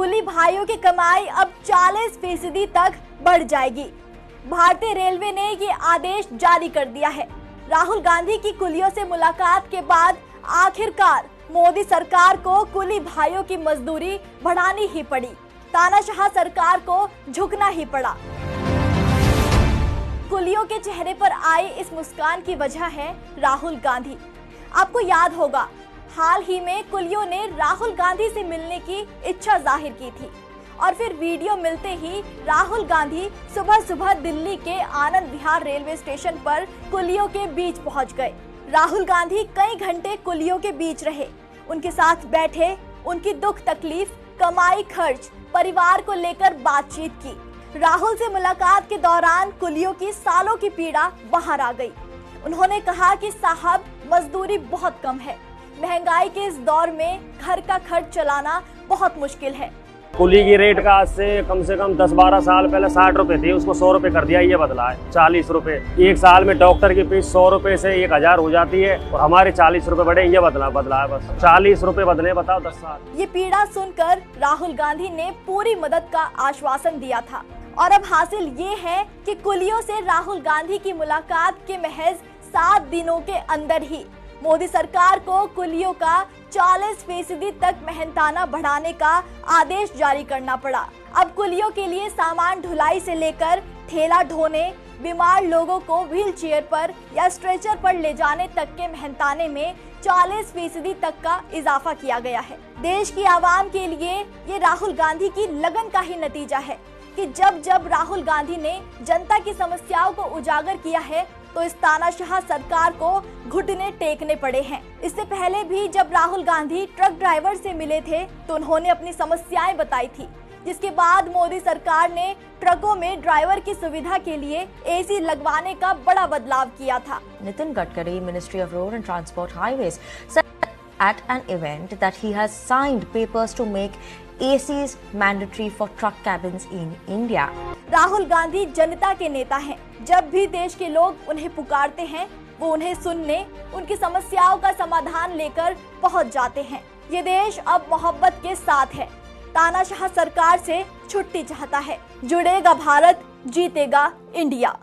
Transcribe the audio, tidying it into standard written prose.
कुली भाइयों की कमाई अब 40% तक बढ़ जाएगी। भारतीय रेलवे ने ये आदेश जारी कर दिया है। राहुल गांधी की कुलियों से मुलाकात के बाद आखिरकार मोदी सरकार को कुली भाइयों की मजदूरी बढ़ानी ही पड़ी। तानाशाह सरकार को झुकना ही पड़ा। कुलियों के चेहरे पर आई इस मुस्कान की वजह है राहुल गांधी। आपको याद होगा, हाल ही में कुलियों ने राहुल गांधी से मिलने की इच्छा जाहिर की थी और फिर वीडियो मिलते ही राहुल गांधी सुबह सुबह दिल्ली के आनंद विहार रेलवे स्टेशन पर कुलियों के बीच पहुंच गए। राहुल गांधी कई घंटे कुलियों के बीच रहे, उनके साथ बैठे, उनकी दुख तकलीफ, कमाई, खर्च, परिवार को लेकर बातचीत की। राहुल से मुलाकात के दौरान कुलियों की सालों की पीड़ा बाहर आ गई। उन्होंने कहा कि साहब, मजदूरी बहुत कम है, महंगाई के इस दौर में घर का खर्च चलाना बहुत मुश्किल है। कुली की रेट का आज से कम 10-12 साल पहले 60 रुपए थी, उसको 100 रुपए कर दिया, ये बदला है 40 रुपए। एक साल में डॉक्टर की फीस 100 रुपए से 1000 हो जाती है और हमारे 40 रुपए बढ़े, ये बदला है बस 40 रुपए बदले, बताओ 10 साल। ये पीड़ा सुनकर राहुल गांधी ने पूरी मदद का आश्वासन दिया था और अब हासिल ये है कि कुलियों से राहुल गांधी की मुलाकात के महज 7 दिनों के अंदर ही मोदी सरकार को कुलियों का 40% तक मेहनताना बढ़ाने का आदेश जारी करना पड़ा। अब कुलियों के लिए सामान ढुलाई से लेकर ठेला ढोने, बीमार लोगों को व्हील चेयर पर या स्ट्रेचर पर ले जाने तक के मेहनताने में 40% तक का इजाफा किया गया है। देश की आवाम के लिए ये राहुल गांधी की लगन का ही नतीजा है कि जब जब राहुल गांधी ने जनता की समस्याओं को उजागर किया है तो इस तानाशाह सरकार को घुटने टेकने पड़े हैं। इससे पहले भी जब राहुल गांधी ट्रक ड्राइवर से मिले थे तो उन्होंने अपनी समस्याएं बताई थी, जिसके बाद मोदी सरकार ने ट्रकों में ड्राइवर की सुविधा के लिए एसी लगवाने का बड़ा बदलाव किया था। Nitin Gadkari, Ministry of Road and Transport Highways, said at an event that he has signed papers to make ACs mandatory for truck cabins in India. Rahul Gandhi जनता के नेता हैं। जब भी देश के लोग उन्हें पुकारते हैं, वो उन्हें सुनने, उनकी समस्याओं का समाधान लेकर पहुंच जाते हैं। ये देश अब मोहब्बत के साथ है, तानाशाह सरकार से छुट्टी चाहता है। जुड़ेगा भारत, जीतेगा इंडिया।